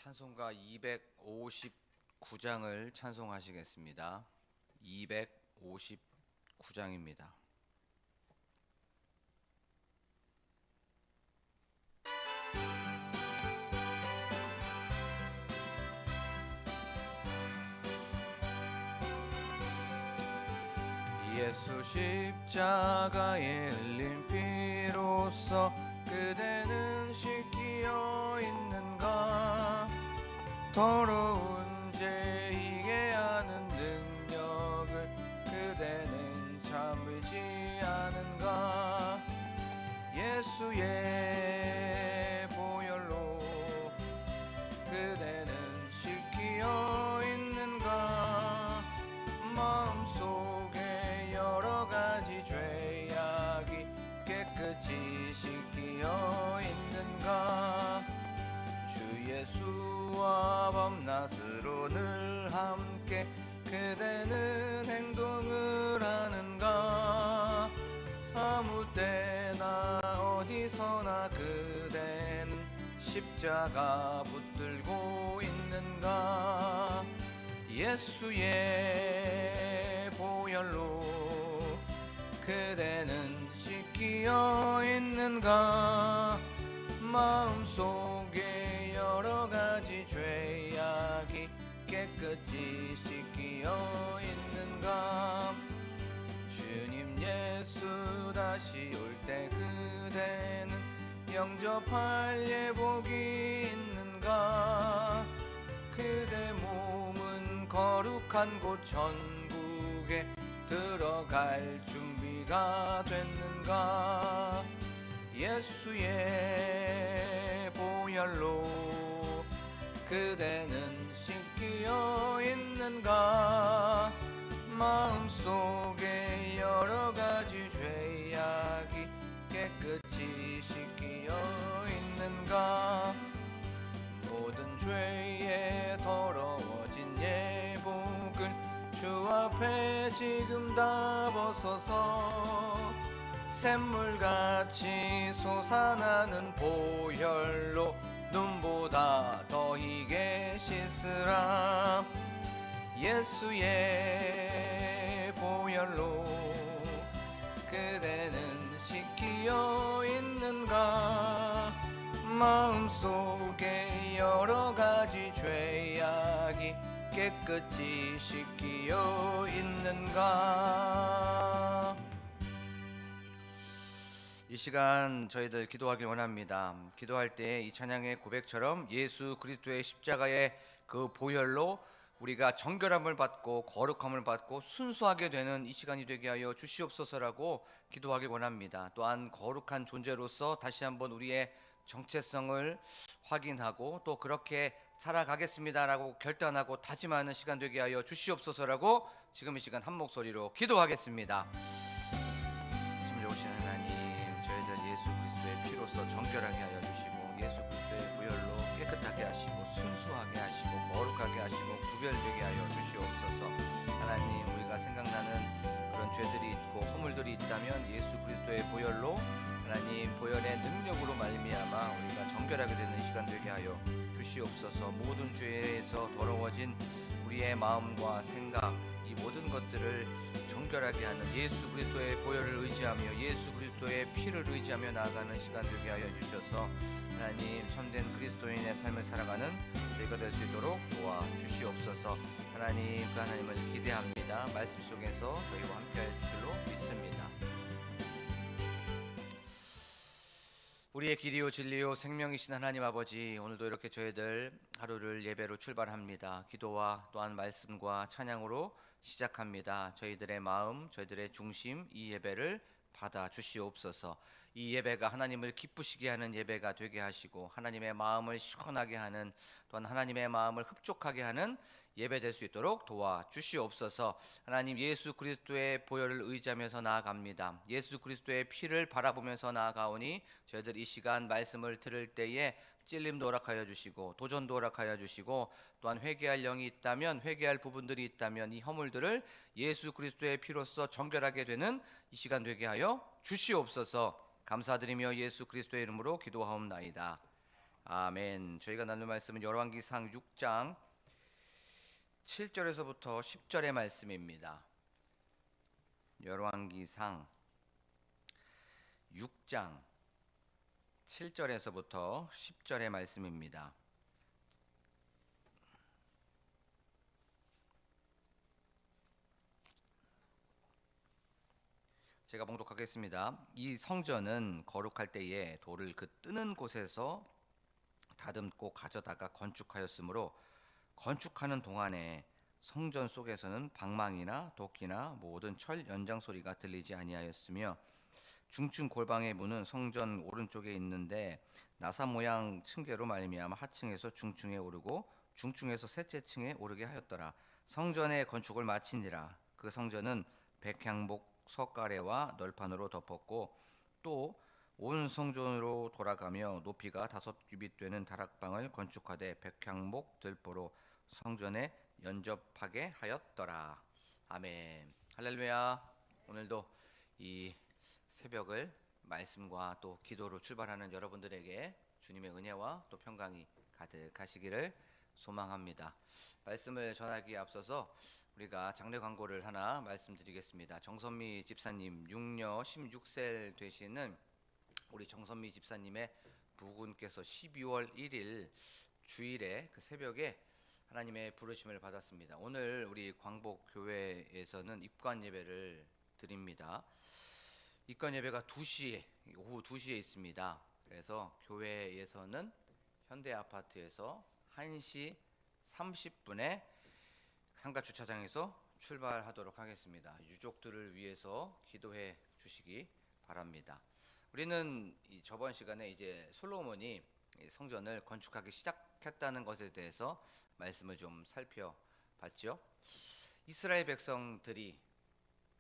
찬송가 259장을 찬송하시겠습니다. 259장입니다. 예수 십자가에 흘린 피로써 그대는 씻기어 있는가? 더러운 죄 이게 하는 능력을 그대는 참을지 않은가? 예수의 보혈로 그대는 씻기어 있는가? 마음속에 여러 가지 죄악이 깨끗이 씻기어 있는가? 주 예수와 밤낮으로 늘 함께 그대는 행동을 하는가? 아무 때나 어디서나 그대는 십자가 붙들고 있는가? 예수의 보혈로 그대는 씻기어 있는가? 마음속에 여러 가지 죄악이 깨끗이 씻기어 있는가? 주님 예수 다시 올 때 그대는 영접할 예복이 있는가? 그대 몸은 거룩한 곳 천국에 들어갈 준비가 됐는가? 예수의 보혈로 그대는 씻기어 있는가? 마음속에 여러 가지 죄악이 깨끗이 씻기어 있는가? 모든 죄에 더러워진 예복을 주 앞에 지금 다 벗어서 샘물같이 솟아나는 보혈로 눈보다 더 희게 씻으라. 예수의 보혈로 그대는 씻기어 있는가? 마음속에 여러 가지 죄악이 깨끗이 씻기어 있는가? 이 시간 저희들 기도하길 원합니다. 기도할 때 이 찬양의 고백처럼 예수 그리스도의 십자가의 그 보혈로 우리가 정결함을 받고 거룩함을 받고 순수하게 되는 이 시간이 되게 하여 주시옵소서라고 기도하길 원합니다. 또한 거룩한 존재로서 다시 한번 우리의 정체성을 확인하고 또 그렇게 살아가겠습니다라고 결단하고 다짐하는 시간 되게 하여 주시옵소서라고 지금 이 시간 한 목소리로 기도하겠습니다. 참 좋으신 하나님, 저희들 예수 그리스도의 피로써 정결하게 하여 주시고 예수 그리스도의 보혈로 깨끗하게 하시고 순수하게 하시고 거룩하게 하시고 구별되게 하여 주시옵소서. 하나님, 우리가 생각나는 그런 죄들이 있고 허물들이 있다면 예수 그리스도의 보혈로 하나님 보혈의 능력으로 말미암아 우리가 정결하게 되는 시간 되게 하여 주시옵소서. 모든 죄에서 더러워진 우리의 마음과 생각, 이 모든 것들을 정결하게 하는 예수 그리스도의 보혈을 의지하며 예수 그리스도의 피를 의지하며 나아가는 시간 되게 하여 주셔서 하나님 참된 그리스도인의 삶을 살아가는 저희가 될 수 있도록 도와주시옵소서. 하나님, 그 하나님을 기대합니다. 말씀 속에서 저희와 함께 할 줄로 믿습니다. 우리의 길이요 진리요 생명이신 하나님 아버지, 오늘도 이렇게 저희들 하루를 예배로 출발합니다. 기도와 또한 말씀과 찬양으로 시작합니다. 저희들의 마음, 저희들의 중심, 이 예배를 받아 주시옵소서. 이 예배가 하나님을 기쁘시게 하는 예배가 되게 하시고 하나님의 마음을 시원하게 하는, 또한 하나님의 마음을 흡족하게 하는 예배 될 수 있도록 도와주시옵소서. 하나님, 예수 그리스도의 보혈을 의지하면서 나아갑니다. 예수 그리스도의 피를 바라보면서 나아가오니 저희들 이 시간 말씀을 들을 때에 찔림도 허락하여 주시고 도전도 허락하여 주시고, 또한 회개할 영이 있다면, 회개할 부분들이 있다면 이 허물들을 예수 그리스도의 피로써 정결하게 되는 이 시간 되게 하여 주시옵소서. 감사드리며 예수 그리스도의 이름으로 기도하옵나이다. 아멘. 저희가 나눌 말씀은 열왕기상 6장 7절에서부터 10절의 말씀입니다. 열왕기상 6장 7절에서부터 10절의 말씀입니다. 제가 봉독하겠습니다. 이 성전은 거룩할 때에 돌을 그 뜨는 곳에서 다듬고 가져다가 건축하였으므로 건축하는 동안에 성전 속에서는 방망이나 도끼나 모든 철 연장 소리가 들리지 아니하였으며 중층 골방의 문은 성전 오른쪽에 있는데 나사 모양 층계로 말미암아 하층에서 중층에 오르고 중층에서 셋째 층에 오르게 하였더라. 성전의 건축을 마치니라. 그 성전은 백향목 석가래와 널판으로 덮었고 또 온 성전으로 돌아가며 높이가 5규빗 되는 다락방을 건축하되 백향목 들보로 성전에 연접하게 하였더라. 아멘. 할렐루야. 오늘도 이 새벽을 말씀과 또 기도로 출발하는 여러분들에게 주님의 은혜와 또 평강이 가득하시기를 소망합니다. 말씀을 전하기에 앞서서 우리가 장례 광고를 하나 말씀드리겠습니다. 정선미 집사님, 육녀 16세 되시는 우리 정선미 집사님의 부군께서 12월 1일 주일에 그 새벽에 하나님의 부르심을 받았습니다. 오늘 우리 광복교회에서는 입관 예배를 드립니다. 입관 예배가 오후 2시에 있습니다. 그래서 교회에서는 현대아파트에서 1시 30분에 상가 주차장에서 출발하도록 하겠습니다. 유족들을 위해서 기도해 주시기 바랍니다. 우리는 저번 시간에 이제 솔로몬이 성전을 건축하기 시작했다는 것에 대해서 말씀을 좀 살펴봤죠. 이스라엘 백성들이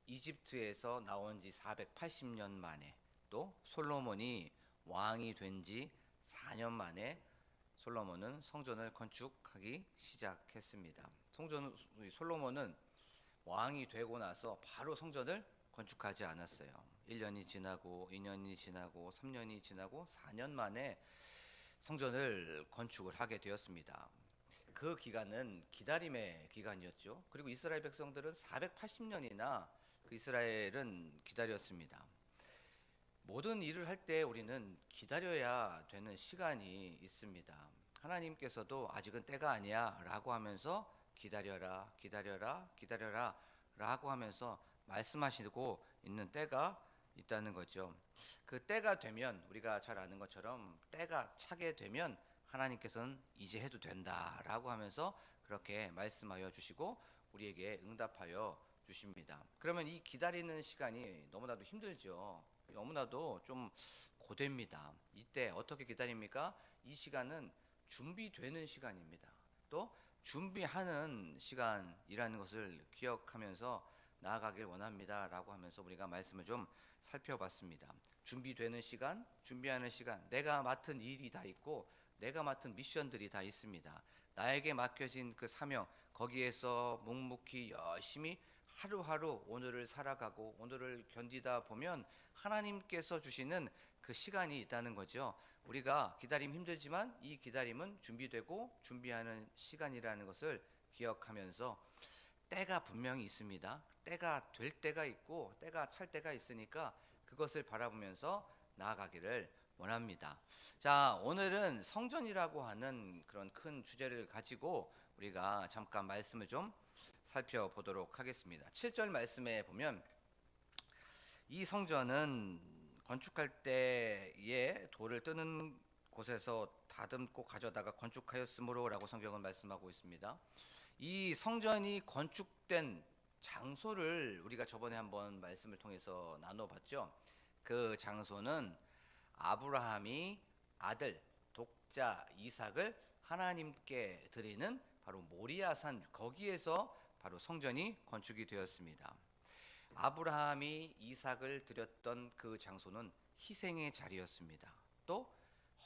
이집트에서 나온 지 480년 만에 또 솔로몬이 왕이 된 지 4년 만에 솔로몬은 성전을 건축하기 시작했습니다. 솔로몬은 왕이 되고 나서 바로 성전을 건축하지 않았어요. 1년이 지나고 2년이 지나고 3년이 지나고 4년 만에 성전을 건축을 하게 되었습니다. 그 기간은 기다림의 기간이었죠. 그리고 이스라엘 백성들은 480년이나 그 이스라엘은 기다렸습니다. 모든 일을 할 때 우리는 기다려야 되는 시간이 있습니다. 하나님께서도 아직은 때가 아니야 라고 하면서 기다려라 기다려라 기다려라 라고 하면서 말씀하시고 있는 때가 있다는 거죠. 그 때가 되면 우리가 잘 아는 것처럼 때가 차게 되면 하나님께서는 이제 해도 된다라고 하면서 그렇게 말씀하여 주시고 우리에게 응답하여 주십니다. 그러면 이 기다리는 시간이 너무나도 힘들죠. 너무나도 좀 고됩니다. 이때 어떻게 기다립니까? 이 시간은 준비되는 시간입니다. 또 준비하는 시간이라는 것을 기억하면서 나아가길 원합니다 라고 하면서 우리가 말씀을 좀 살펴봤습니다. 준비되는 시간, 준비하는 시간, 내가 맡은 일이 다 있고 내가 맡은 미션들이 다 있습니다. 나에게 맡겨진 그 사명, 거기에서 묵묵히 열심히 하루하루 오늘을 살아가고 오늘을 견디다 보면 하나님께서 주시는 그 시간이 있다는 거죠. 우리가 기다림 힘들지만 이 기다림은 준비되고 준비하는 시간이라는 것을 기억하면서 때가 분명히 있습니다. 때가 될 때가 있고 때가 찰 때가 있으니까 그것을 바라보면서 나아가기를 원합니다. 자, 오늘은 성전이라고 하는 그런 큰 주제를 가지고 우리가 잠깐 말씀을 좀 살펴보도록 하겠습니다. 7절 말씀에 보면 이 성전은 건축할 때에 돌을 뜨는 곳에서 다듬고 가져다가 건축하였으므로 라고 성경은 말씀하고 있습니다. 이 성전이 건축된 장소를 우리가 저번에 한번 말씀을 통해서 나눠봤죠. 그 장소는 아브라함이 아들 독자 이삭을 하나님께 드리는 바로 모리아산, 거기에서 바로 성전이 건축이 되었습니다. 아브라함이 이삭을 드렸던 그 장소는 희생의 자리였습니다. 또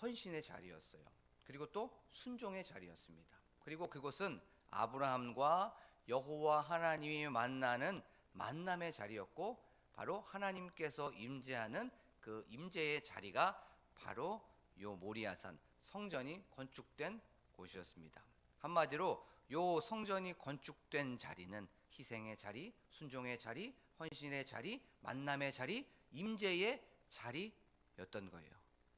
헌신의 자리였어요. 그리고 또 순종의 자리였습니다. 그리고 그곳은 아브라함과 여호와 하나님이 만나는 만남의 자리였고 바로 하나님께서 임재하는 그 임재의 자리가 바로 요 모리아산 성전이 건축된 곳이었습니다. 한마디로 요 성전이 건축된 자리는 희생의 자리, 순종의 자리, 헌신의 자리, 만남의 자리, 임재의 자리였던 거예요.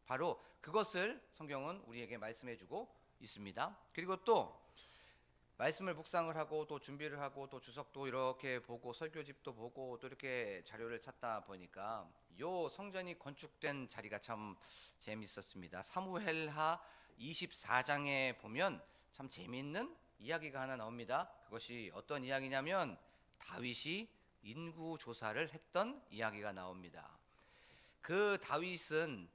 바로 그것을 성경은 우리에게 말씀해 주고 있습니다. 그리고 또 말씀을 묵상을 하고 또 준비를 하고 또 주석도 이렇게 보고 설교집도 보고 또 이렇게 자료를 찾다 보니까 요 성전이 건축된 자리가 참 재밌었습니다. 사무엘하 24장에 보면 참 재미있는 이야기가 하나 나옵니다. 그것이 어떤 이야기냐면 다윗이 인구 조사를 했던 이야기가 나옵니다. 그 다윗은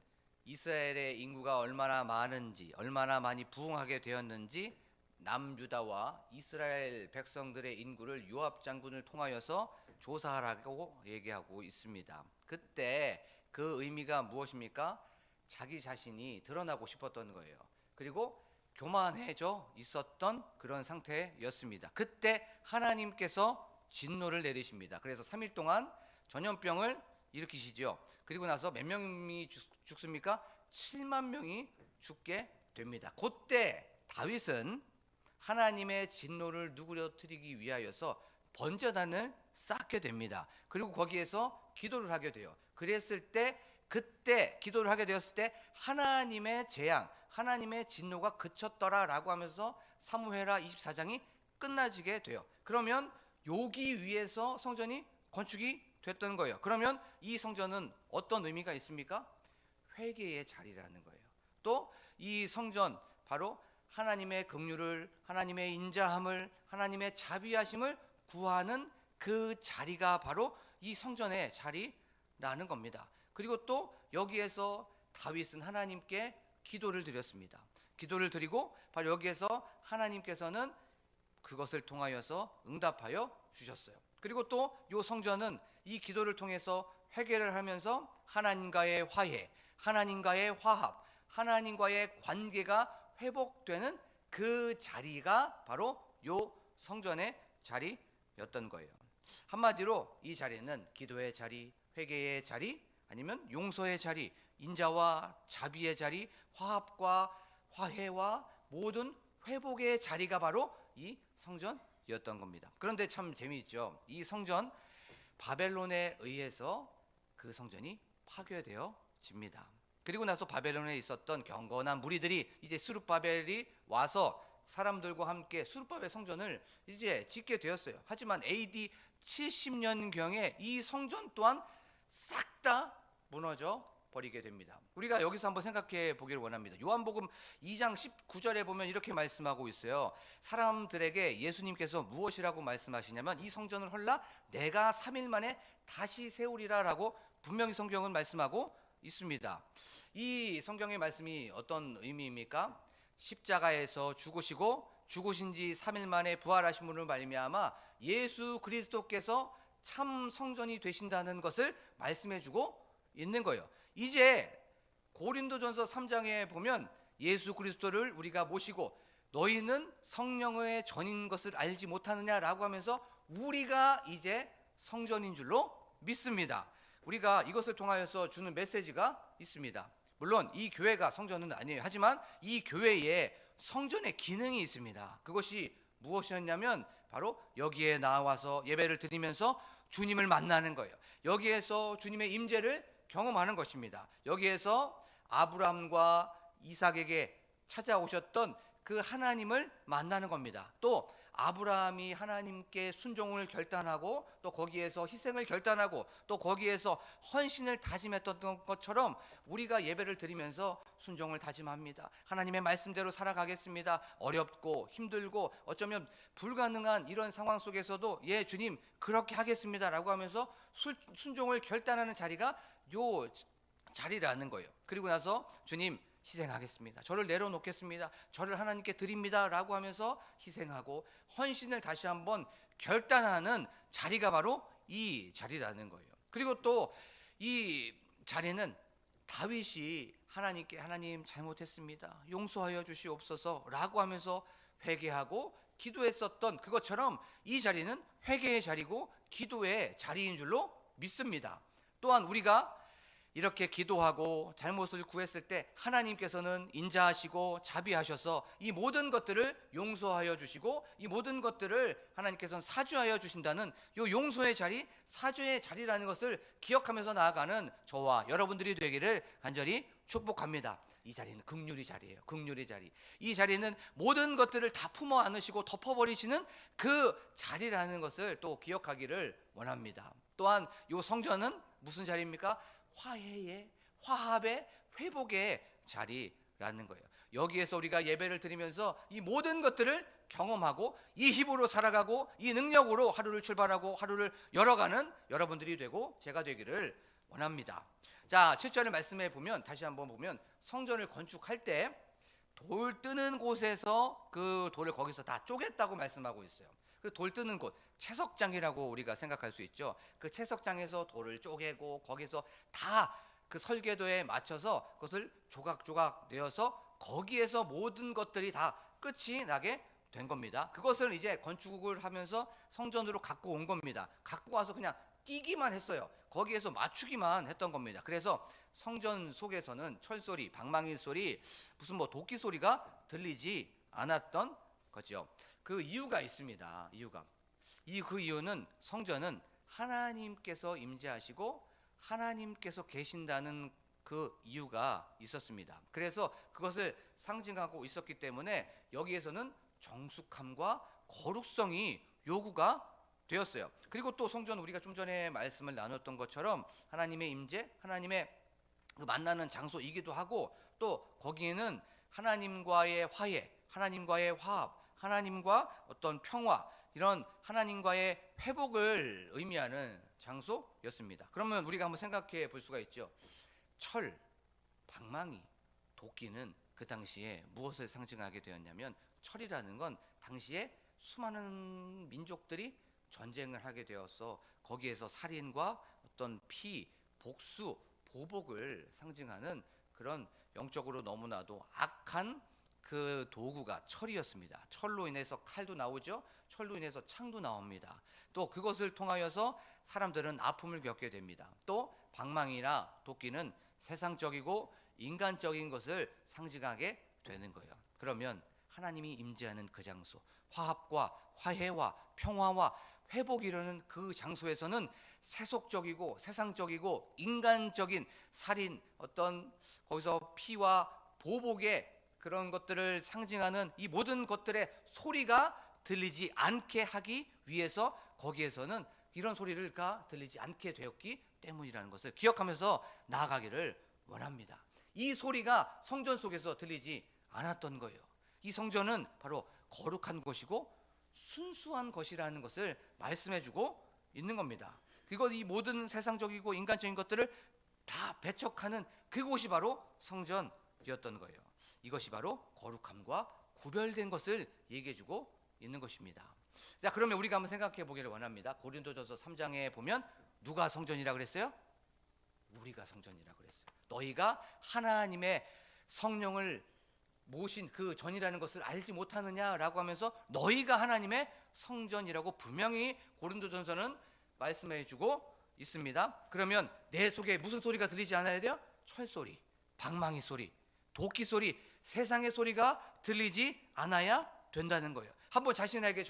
이스라엘의 인구가 얼마나 많은지, 얼마나 많이 부흥하게 되었는지 남유다와 이스라엘 백성들의 인구를 요압 장군을 통하여서 조사하라고 얘기하고 있습니다. 그때 그 의미가 무엇입니까? 자기 자신이 드러나고 싶었던 거예요. 그리고 교만해져 있었던 그런 상태였습니다. 그때 하나님께서 진노를 내리십니다. 그래서 3일 동안 전염병을 일으키시죠. 그리고 나서 몇 명이 죽습니까? 7만 명이 죽게 됩니다. 그때 다윗은 하나님의 진노를 누그러뜨리기 위하여서 번제단을 쌓게 됩니다. 그리고 거기에서 기도를 하게 돼요. 그랬을 때 그때 기도를 하게 되었을 때 하나님의 재앙, 하나님의 진노가 그쳤더라라고 하면서 사무엘하 24장이 끝나지게 돼요. 그러면 여기 위에서 성전이 건축이 됐던 거예요. 그러면 이 성전은 어떤 의미가 있습니까? 회개의 자리라는 거예요. 또 이 성전 바로 하나님의 긍휼을, 하나님의 인자함을, 하나님의 자비하심을 구하는 그 자리가 바로 이 성전의 자리라는 겁니다. 그리고 또 여기에서 다윗은 하나님께 기도를 드렸습니다. 기도를 드리고 바로 여기에서 하나님께서는 그것을 통하여서 응답하여 주셨어요. 그리고 또 이 성전은 이 기도를 통해서 회개를 하면서 하나님과의 화해, 하나님과의 화합, 하나님과의 관계가 회복되는 그 자리가 바로 이 성전의 자리였던 거예요. 한마디로 이 자리는 기도의 자리, 회개의 자리, 아니면 용서의 자리, 인자와 자비의 자리, 화합과 화해와 모든 회복의 자리가 바로 이 성전이었던 겁니다. 그런데 참 재미있죠. 이 성전 바벨론에 의해서 그 성전이 파괴되어집니다. 그리고 나서 바벨론에 있었던 경건한 무리들이 이제 스룹바벨이 와서 사람들과 함께 스룹바벨 성전을 이제 짓게 되었어요. 하지만 AD 70년경에 이 성전 또한 싹 다 무너져 버리게 됩니다. 우리가 여기서 한번 생각해 보기를 원합니다. 요한복음 2장 19절에 보면 이렇게 말씀하고 있어요. 사람들에게 예수님께서 무엇이라고 말씀하시냐면 이 성전을 헐라 내가 3일 만에 다시 세우리라 라고 분명히 성경은 말씀하고 있습니다. 이 성경의 말씀이 어떤 의미입니까? 십자가에서 죽으시고 죽으신 지 3일 만에 부활하심으로 말미암아 예수 그리스도께서 참 성전이 되신다는 것을 말씀해 주고 있는 거예요. 이제 고린도전서 3장에 보면 예수 그리스도를 우리가 모시고 너희는 성령의 전인 것을 알지 못하느냐라고 하면서 우리가 이제 성전인 줄로 믿습니다. 우리가 이것을 통하여서 주는 메시지가 있습니다. 물론 이 교회가 성전은 아니에요. 하지만 이 교회에 성전의 기능이 있습니다. 그것이 무엇이었냐면 바로 여기에 나와서 예배를 드리면서 주님을 만나는 거예요. 여기에서 주님의 임재를 경험하는 것입니다. 여기에서 아브라함과 이삭에게 찾아오셨던 그 하나님을 만나는 겁니다. 또 아브라함이 하나님께 순종을 결단하고 또 거기에서 희생을 결단하고 또 거기에서 헌신을 다짐했던 것처럼 우리가 예배를 드리면서 순종을 다짐합니다. 하나님의 말씀대로 살아가겠습니다. 어렵고 힘들고 어쩌면 불가능한 이런 상황 속에서도 예 주님 그렇게 하겠습니다 라고 하면서 순종을 결단하는 자리가 요 자리라는 거예요. 그리고 나서 주님 희생하겠습니다. 저를 내려놓겠습니다. 저를 하나님께 드립니다 라고 하면서 희생하고 헌신을 다시 한번 결단하는 자리가 바로 이 자리라는 거예요. 그리고 또 이 자리는 다윗이 하나님께 하나님 잘못했습니다. 용서하여 주시옵소서 라고 하면서 회개하고 기도했었던 그것처럼 이 자리는 회개의 자리고 기도의 자리인 줄로 믿습니다. 또한 우리가 이렇게 기도하고 잘못을 구했을 때 하나님께서는 인자하시고 자비하셔서 이 모든 것들을 용서하여 주시고 이 모든 것들을 하나님께서는 사주하여 주신다는 이 용서의 자리, 사주의 자리라는 것을 기억하면서 나아가는 저와 여러분들이 되기를 간절히 축복합니다. 이 자리는 긍휼의 자리예요. 긍휼의 자리. 이 자리는 모든 것들을 다 품어 안으시고 덮어버리시는 그 자리라는 것을 또 기억하기를 원합니다. 또한 이 성전은 무슨 자리입니까? 화해의, 화합의, 회복의 자리라는 거예요. 여기에서 우리가 예배를 드리면서 이 모든 것들을 경험하고 이 힘으로 살아가고 이 능력으로 하루를 출발하고 하루를 열어가는 여러분들이 되고 제가 되기를 원합니다. 자, 7절의 말씀에 보면, 다시 한번 보면, 성전을 건축할 때 돌 뜨는 곳에서 그 돌을 거기서 다 쪼갰다고 말씀하고 있어요. 그 돌 뜨는 곳, 채석장이라고 우리가 생각할 수 있죠. 그 채석장에서 돌을 쪼개고 거기서 다 그 설계도에 맞춰서 그것을 조각조각 내어서 거기에서 모든 것들이 다 끝이 나게 된 겁니다. 그것을 이제 건축을 하면서 성전으로 갖고 온 겁니다. 갖고 와서 그냥 끼기만 했어요. 거기에서 맞추기만 했던 겁니다. 그래서 성전 속에서는 철소리, 방망이 소리, 무슨 뭐 도끼 소리가 들리지 않았던 거죠. 그 이유가 있습니다. 그 이유는 성전은 하나님께서 임재하시고 하나님께서 계신다는 그 이유가 있었습니다. 그래서 그것을 상징하고 있었기 때문에 여기에서는 정숙함과 거룩성이 요구가 되었어요. 그리고 또 성전, 우리가 좀 전에 말씀을 나눴던 것처럼 하나님의 임재, 하나님의 그 만나는 장소이기도 하고 또 거기에는 하나님과의 화해, 하나님과의 화합, 하나님과 어떤 평화, 이런 하나님과의 회복을 의미하는 장소였습니다. 그러면 우리가 한번 생각해 볼 수가 있죠. 철, 방망이, 도끼는 그 당시에 무엇을 상징하게 되었냐면, 철이라는 건 당시에 수많은 민족들이 전쟁을 하게 되어서 거기에서 살인과 어떤 피, 복수, 보복을 상징하는 그런 영적으로 너무나도 악한 그 도구가 철이었습니다. 철로 인해서 칼도 나오죠. 철로 인해서 창도 나옵니다. 또 그것을 통하여서 사람들은 아픔을 겪게 됩니다. 또 방망이나 도끼는 세상적이고 인간적인 것을 상징하게 되는 거예요. 그러면 하나님이 임재하는 그 장소, 화합과 화해와 평화와 회복이 이루는 그 장소에서는 세속적이고 세상적이고 인간적인 살인, 어떤 거기서 피와 보복의 그런 것들을 상징하는 이 모든 것들의 소리가 들리지 않게 하기 위해서 거기에서는 이런 소리가 들리지 않게 되었기 때문이라는 것을 기억하면서 나아가기를 원합니다. 이 소리가 성전 속에서 들리지 않았던 거예요. 이 성전은 바로 거룩한 것이고 순수한 것이라는 것을 말씀해주고 있는 겁니다. 그리고 이 모든 세상적이고 인간적인 것들을 다 배척하는 그곳이 바로 성전이었던 거예요. 이것이 바로 거룩함과 구별된 것을 얘기해주고 있는 것입니다. 자, 그러면 우리가 한번 생각해 보기를 원합니다. 고린도전서 3장에 보면 누가 성전이라 그랬어요? 우리가 성전이라 그랬어요. 너희가 하나님의 성령을 모신 그 전이라는 것을 알지 못하느냐라고 하면서 너희가 하나님의 성전이라고 분명히 고린도전서는 말씀해 주고 있습니다. 그러면 내 속에 무슨 소리가 들리지 않아야 돼요? 철소리, 방망이 소리, 도끼 소리, 세상의 소리가 들리지 않아야 된다는 거예요. 한번 자신에게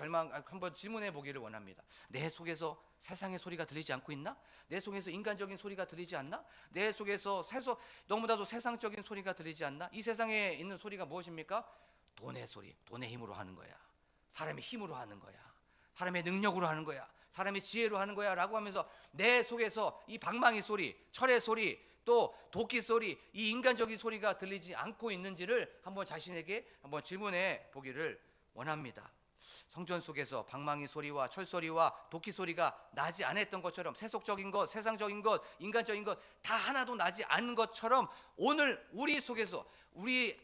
한번 질문해 보기를 원합니다. 내 속에서 세상의 소리가 들리지 않고 있나? 내 속에서 인간적인 소리가 들리지 않나? 내 속에서 너무나도 세상적인 소리가 들리지 않나? 이 세상에 있는 소리가 무엇입니까? 돈의 소리, 돈의 힘으로 하는 거야. 사람의 힘으로 하는 거야. 사람의 능력으로 하는 거야. 사람의 지혜로 하는 거야 라고 하면서 내 속에서 이 방망이 소리, 철의 소리, 또 도끼 소리, 이 인간적인 소리가 들리지 않고 있는지를 한번 자신에게 한번 질문해 보기를 원합니다. 성전 속에서 방망이 소리와 철 소리와 도끼 소리가 나지 않았던 것처럼 세속적인 것, 세상적인 것, 인간적인 것 다 하나도 나지 않는 것처럼 오늘 우리 속에서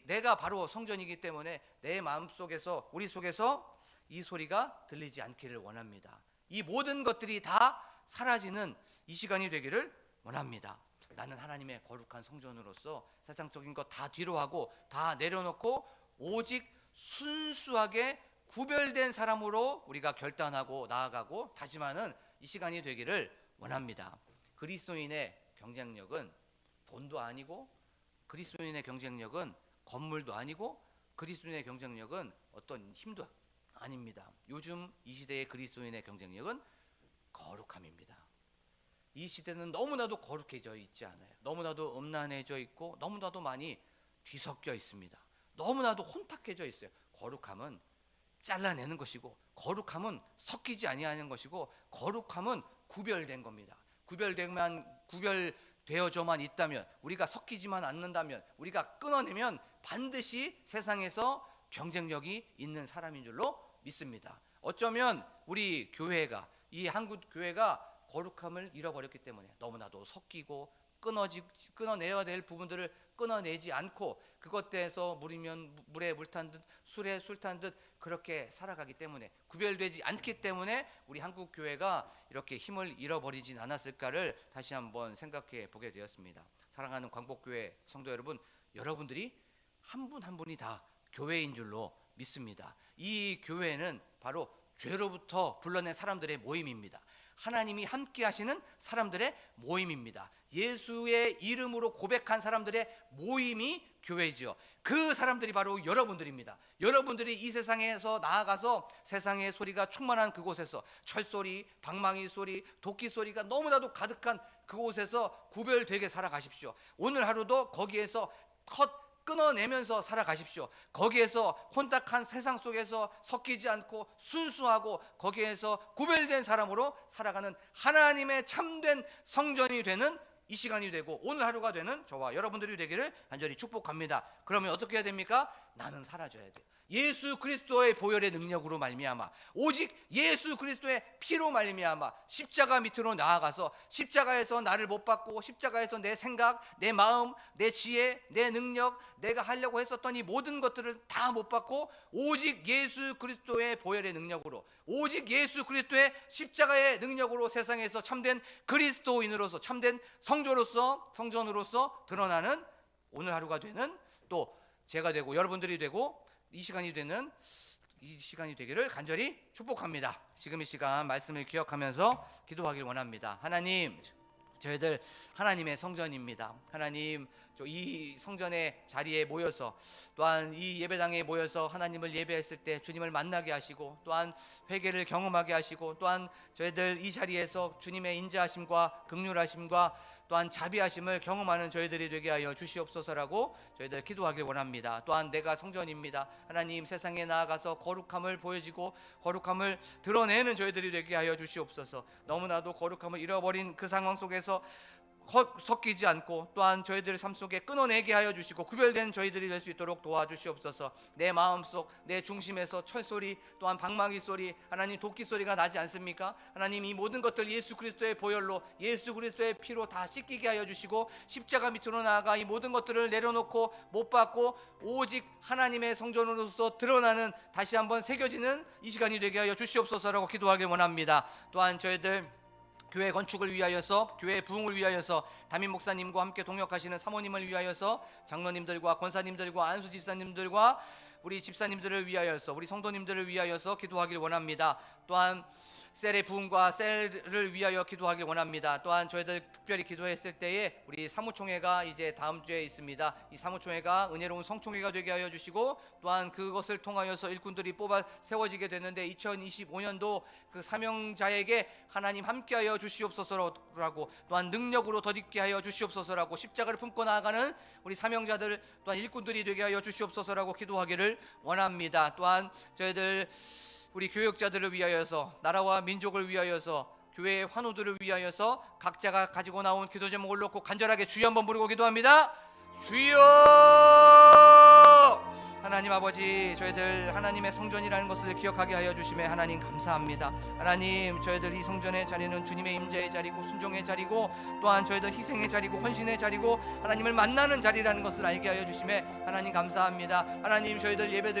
내가 바로 성전이기 때문에 내 마음 속에서 우리 속에서 이 소리가 들리지 않기를 원합니다. 이 모든 것들이 다 사라지는 이 시간이 되기를 원합니다. 나는 하나님의 거룩한 성전으로서 세상적인 것 다 뒤로하고 다 내려놓고 오직 순수하게 구별된 사람으로 우리가 결단하고 나아가고 다짐하는 이 시간이 되기를 원합니다. 그리스도인의 경쟁력은 돈도 아니고, 그리스도인의 경쟁력은 건물도 아니고, 그리스도인의 경쟁력은 어떤 힘도 아닙니다. 요즘 이 시대의 그리스도인의 경쟁력은 거룩함입니다. 이 시대는 너무나도 거룩해져 있지 않아요. 너무나도 음란해져 있고, 너무나도 많이 뒤섞여 있습니다. 너무나도 혼탁해져 있어요. 거룩함은 잘라내는 것이고, 거룩함은 섞이지 아니하는 것이고, 거룩함은 구별된 겁니다. 구별되어져만 있다면, 우리가 섞이지만 않는다면, 우리가 끊어내면 반드시 세상에서 경쟁력이 있는 사람인 줄로 믿습니다. 어쩌면 우리 교회가, 이 한국 교회가 거룩함을 잃어버렸기 때문에 너무나도 섞이고 끊어내야 될 부분들을 끊어내지 않고, 그것에서 물이면 물에 물 탄 듯 술에 술 탄 듯 그렇게 살아가기 때문에, 구별되지 않기 때문에 우리 한국 교회가 이렇게 힘을 잃어버리진 않았을까를 다시 한번 생각해 보게 되었습니다. 사랑하는 광복교회 성도 여러분, 여러분들이 한 분 한 분이 다 교회인 줄로 믿습니다. 이 교회는 바로 죄로부터 불러낸 사람들의 모임입니다. 하나님이 함께 하시는 사람들의 모임입니다. 예수의 이름으로 고백한 사람들의 모임이 교회죠. 그 사람들이 바로 여러분들입니다. 여러분들이 이 세상에서 나아가서 세상의 소리가 충만한 그곳에서, 철소리, 방망이 소리, 도끼 소리가 너무나도 가득한 그곳에서 구별되게 살아가십시오. 오늘 하루도 거기에서 끊어내면서 살아가십시오. 거기에서 혼탁한 세상 속에서 섞이지 않고 순수하고, 거기에서 구별된 사람으로 살아가는 하나님의 참된 성전이 되는 이 시간이 되고, 오늘 하루가 되는 저와 여러분들이 되기를 간절히 축복합니다. 그러면 어떻게 해야 됩니까? 나는 사라져야 돼요. 예수 그리스도의 보혈의 능력으로 말미암아, 오직 예수 그리스도의 피로 말미암아 십자가 밑으로 나아가서, 십자가에서 나를 못 받고, 십자가에서 내 생각, 내 마음, 내 지혜, 내 능력, 내가 하려고 했었던 이 모든 것들을 다 못 받고, 오직 예수 그리스도의 보혈의 능력으로, 오직 예수 그리스도의 십자가의 능력으로 세상에서 참된 그리스도인으로서, 참된 성전으로서 드러나는 오늘 하루가 되는, 또 제가 되고 여러분들이 되고 이 시간이 되기를 간절히 축복합니다. 지금 이 시간 말씀을 기억하면서 기도하길 원합니다. 하나님, 저희들 하나님의 성전입니다. 하나님, 이 성전의 자리에 모여서, 또한 이 예배당에 모여서 하나님을 예배했을 때 주님을 만나게 하시고, 또한 회개를 경험하게 하시고, 또한 저희들 이 자리에서 주님의 인자하심과 긍휼하심과 또한 자비하심을 경험하는 저희들이 되게 하여 주시옵소서라고 저희들 기도하길 원합니다. 또한 내가 성전입니다. 하나님, 세상에 나아가서 거룩함을 보여지고 거룩함을 드러내는 저희들이 되게 하여 주시옵소서. 너무나도 거룩함을 잃어버린 그 상황 속에서 섞이지 않고, 또한 저희들의 삶 속에 끊어내게 하여 주시고 구별된 저희들이 될 수 있도록 도와주시옵소서. 내 마음속, 내 중심에서 철소리, 또한 방망이 소리, 하나님 도끼 소리가 나지 않습니까? 하나님, 이 모든 것들 예수 그리스도의 보혈로, 예수 그리스도의 피로 다 씻기게 하여 주시고, 십자가 밑으로 나아가 이 모든 것들을 내려놓고 못 받고 오직 하나님의 성전으로서 드러나는, 다시 한번 새겨지는 이 시간이 되게 하여 주시옵소서라고 기도하길 원합니다. 또한 저희들 교회 건축을 위하여서, 교회 부흥을 위하여서 담임 목사님과 함께 동역하시는 사모님을 위하여서, 장로님들과 권사님들과 안수 집사님들과 우리 집사님들을 위하여서, 우리 성도님들을 위하여서 기도하길 원합니다. 또한 셀의 부흥과 셀을 위하여 기도하길 원합니다. 또한 저희들 특별히 기도했을 때에 우리 사무총회가 이제 다음 주에 있습니다. 이 사무총회가 은혜로운 성총회가 되게 하여 주시고, 또한 그것을 통하여서 일꾼들이 뽑아 세워지게 되는데, 2025년도 그 사명자에게 하나님 함께하여 주시옵소서라고, 또한 능력으로 덧입게 하여 주시옵소서라고, 십자가를 품고 나아가는 우리 사명자들, 또한 일꾼들이 되게 하여 주시옵소서라고 기도하기를 원합니다. 또한 저희들 우리 교역자들을 위하여서, 나라와 민족을 위하여서, 교회의 환우들을 위하여서 각자가 가지고 나온 기도 제목을 놓고 간절하게 주여 한번 부르고 기도합니다. 주여! 하나님 아버지, 저희들 하나님의 성전이라는 것을 기억하게 하여 주심에 하나님 감사합니다. 하나님, 저희들 이 성전의 자리는 주님의 임재의 자리고 순종의 자리고, 또한 저희들 희생의 자리고 헌신의 자리고 하나님을 만나는 자리라는 것을 알게 하여 주심에 하나님 감사합니다. 하나님, 저희들 예배